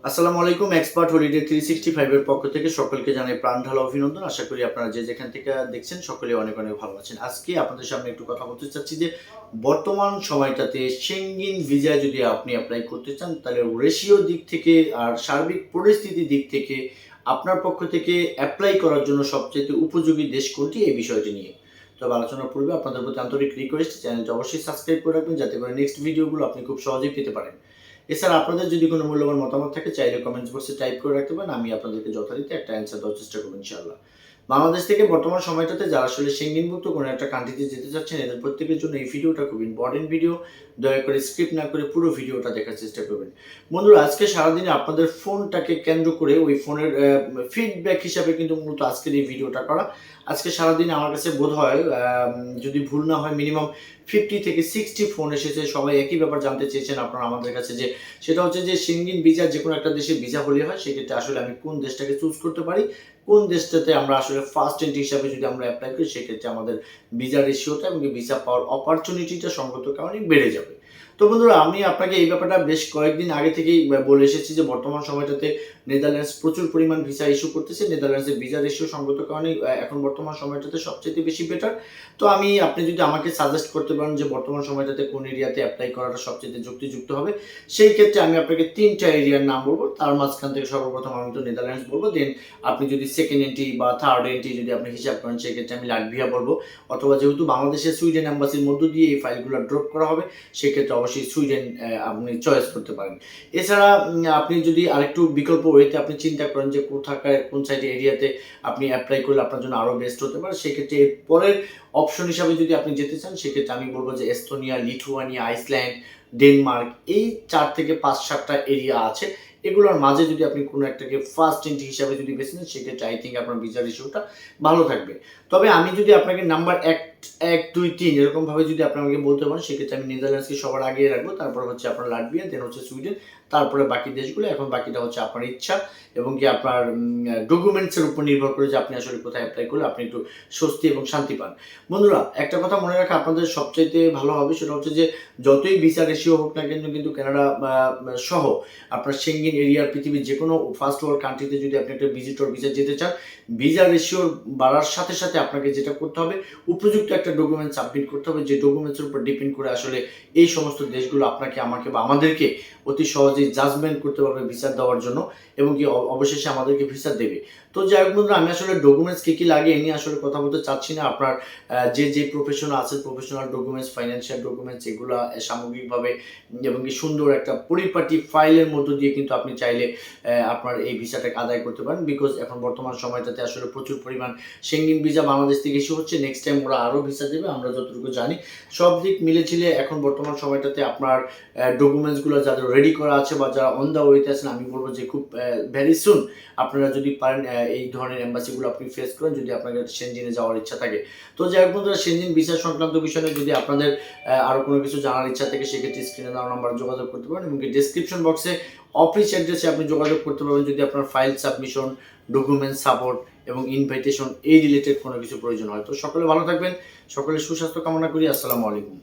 আসসালামু আলাইকুম। Expert holiday 365 এর পক্ষ থেকে সকলকে জানাই প্রাণ ঢালা অভিনন্দন। আশা করি আপনারা যে যেখান থেকে দেখছেন সকলেই অনেক অনেক ভালো আছেন। আজকে আপনাদের সামনে একটু কথা বলতে চাচ্ছি যে বর্তমান সময়টাতে সেনগেন ভিসা যদি আপনি এপ্লাই করতে চান তাহলে রেশিও দিক থেকে আর সার্বিক পরিস্থিতির দিক থেকে আপনার পক্ষ থেকে এপ্লাই করার জন্য সবচেয়ে উপযোগী দেশ কোনটি এই বিষয়টি নিয়ে। তবে আলোচনার পূর্বে আপনাদের প্রতি আন্তরিক রিকোয়েস্ট, চ্যানেলটি অবশ্যই সাবস্ক্রাইব করে রাখবেন যাতে করে নেক্সট ভিডিওগুলো আপনি খুব সহজেই পেতে পারেন। এছাড়া আপনাদের যদি কোনো মূল্যবান মতামত থাকে চাইলে কমেন্টস বক্সে টাইপ করে রাখতে পারেন। আমি আপনাদেরকে যথারীতি একটা অ্যান্সার দেওয়ার চেষ্টা করব ইনশাআল্লাহ। বাংলাদেশ থেকে বর্তমান সময়টাতে যারা আসলে সেনগেনভুক্ত কোনো একটা কান্ট্রিতে যেতে চাচ্ছেন এদের প্রত্যেকের জন্য এই ভিডিওটা খুব ইম্পর্টেন্ট ভিডিও। দয়া করে স্কিপ না করে পুরো ভিডিওটা দেখার চেষ্টা করবেন। বন্ধুরা, আজকে সারাদিনে আপনাদের ফোনটাকে কেন্দ্র করে ওই ফোনের ফিডব্যাক হিসাবে কিন্তু মূলত আজকের এই ভিডিওটা করা। আজকে সারাদিনে আমার কাছে বোধ হয় যদি ভুল না হয় মিনিমাম 50 থেকে 60 ফোন এসেছে। সবাই একই ব্যাপার জানতে চেয়েছেন আপনারা আমাদের কাছে, যে সেটা হচ্ছে যে সেনগেন ভিসা যে কোনো একটা দেশে ভিসা হলে হয় সেক্ষেত্রে আসলে আমি কোন দেশটাকে চুজ করতে পারি, কোন দেশটাতে আমরা আসলে ফার্স্ট এন্ট্রি হিসাবে যদি আমরা অ্যাপ্লাই করি সেক্ষেত্রে আমাদের ভিসা রেশিওটা এবং ভিসা পাওয়ার অপরচুনিটিটা সঙ্গত কারণে বেড়ে যাবে। তো বন্ধুরা, আমি আপনাকে এই ব্যাপারটা বেশ কয়েকদিন আগে থেকেই বলে এসেছি যে বর্তমান সময়টাতে নেদারল্যান্ডস প্রচুর পরিমাণ ভিসা ইস্যু করতেছে। নেদারল্যান্ডসের ভিসা রেশিও সঙ্গত কারণে এখন বর্তমান সময়টাতে সবচেয়ে বেশি বেটার। তো আপনি যদি আমাকে সাজেস্ট করতে পারেন যে বর্তমান সময়টাতে কোন এরিয়াতে অ্যাপ্লাই করাটা সবচেয়ে যুক্তিযুক্ত হবে, সেই ক্ষেত্রে আমি আপনাকে 3টা এরিয়ার নাম বলবো। তার মাঝখান থেকে সর্বপ্রথম আমি তো নেদারল্যান্ডস বলবো, দেন আপনি যদি সেকেন্ড এন্ট্রি বা থার্ড এন্ট্রি যদি আপনি হিসাব করেন সেক্ষেত্রে আমি লাটভিয়া বলবো। অথবা যেহেতু বাংলাদেশের সুইডেন এম্বাসির মধ্য দিয়ে এই ফাইলগুলো ড্রপ করা হবে সেক্ষেত্রে অবশ্যই সুইডেন আপনি চয়েস করতে পারেন। এছাড়া আপনি যদি আরেকটু বিকল্প ওয়েতে আপনি চিন্তা করেন যে কোথাকার কোন সাইড এরিয়াতে আপনি অ্যাপ্লাই করলে আপনার জন্য আরও বেস্ট হতে পারে, সেক্ষেত্রে এর পরের অপশন হিসাবে যদি আপনি যেতে চান সেক্ষেত্রে আমি বলবো যে এস্তোনিয়া, লিথুয়ানিয়া, আইসল্যান্ড, ডেনমার্ক, এই 4 থেকে 5-7টা এরিয়া আছে। এগুলোর মাঝে যদি আপনি কোনো একটাকে ফার্স্ট এন্ট্রি হিসাবে যদি বেছে নেন সেক্ষেত্রে আই থিঙ্ক আপনার ভিসা রেশিওটা ভালো থাকবে। তবে আমি যদি আপনাকে নাম্বার 1, 2, 3 এরকমভাবে যদি আপনি আমাকে বলতে পারেন সেক্ষেত্রে আমি নেদারল্যান্ডসকে সবার আগে রাখবো, তারপর হচ্ছে আপনার লাটভিয়া, দেন হচ্ছে সুইডেন, তারপরে বাকি দেশগুলো। এখন বাকিটা হচ্ছে আপনার ইচ্ছা এবং কি আপনার ডকুমেন্টসের উপর নির্ভর করে যে আপনি আসলে কোথায় অ্যাপ্লাই করলে আপনি একটু স্বস্তি এবং শান্তি পান। বন্ধুরা, একটা কথা মনে রাখা আপনাদের সবচাইতে ভালো হবে, সেটা হচ্ছে যে যতই ভিসা রেশিও হোক না কেন কিন্তু কানাডা সহ আপনার সেনগেন এরিয়ার পৃথিবীর যে কোনো ফার্স্ট ওয়ার্ল্ড কান্ট্রিতে যদি আপনি একটা ভিজিটর ভিসা যেতে চান, ভিসা রেশিও বাড়ার সাথে সাথে আপনাকে যেটা করতে হবে উপযুক্ত একটা ডকুমেন্ট সাবমিট করতে হবে, যে ডকুমেন্টসের উপর ডিপেন্ড করে আসলে এই সমস্ত দেশগুলো আপনাকে, আমাকে বা আমাদেরকে অতি সহজেই জাজমেন্ট করতে পারবে ভিসা দেওয়ার জন্য এবং কি অবশেষে আমাদেরকে ভিসা দেবে। তো যাই হোক বন্ধুরা, আমি আসলে ডকুমেন্টস কী কী লাগে এ নিয়ে আসলে কথা বলতে চাচ্ছি না। আপনার যে প্রফেশন আছে, প্রফেশনাল ডকুমেন্টস, ফাইন্যান্সিয়াল ডকুমেন্টস, এগুলো সামগ্রিকভাবে এবং কি সুন্দর একটা পরিপাটি ফাইলের মধ্য দিয়ে কিন্তু আপনি চাইলে আপনার এই ভিসাটাকে আদায় করতে পারেন। বিকজ এখন বর্তমান সময়টাতে আসলে প্রচুর পরিমাণ সেনগেন ভিসা বাংলাদেশ থেকে ইস্যু হচ্ছে। নেক্সট টাইম ওরা আরও ভিসা দেবে আমরা যতটুকু জানি। সব দিক মিলেছিলে এখন বর্তমান সময়টাতে আপনার ডকুমেন্টসগুলো যাদের রেডি করা আছে বা যারা অন দ্য ওয়েতে আছেন, আমি বলবো যে খুব ভেরি সুন আপনারা যদি পারেন এই ধরনের এম্বাসিগুলো আপনি ফেস করেন যদি আপনাদের সেনজেনে যাওয়ার ইচ্ছা থাকে। তো যাই হোক বন্ধুরা, সেনজেন ভিসা সংক্রান্ত বিষয়ে যদি আপনাদের আরও কোনো কিছু জানার ইচ্ছা থাকে সেক্ষেত্রে স্ক্রিনে দেওয়া নাম্বারে যোগাযোগ করতে পারেন এবং ডেসক্রিপশন বক্সে অফিস অ্যাড্রেসে আপনি যোগাযোগ করতে পারবেন যদি আপনার ফাইল সাবমিশন, ডকুমেন্ট সাপোর্ট এবং ইনভাইটেশন এই রিলেটেড কোনো কিছু প্রয়োজন হয়। তো সকলে ভালো থাকবেন, সকলের সুস্বাস্থ্য কামনা করি। আসসালামু আলাইকুম।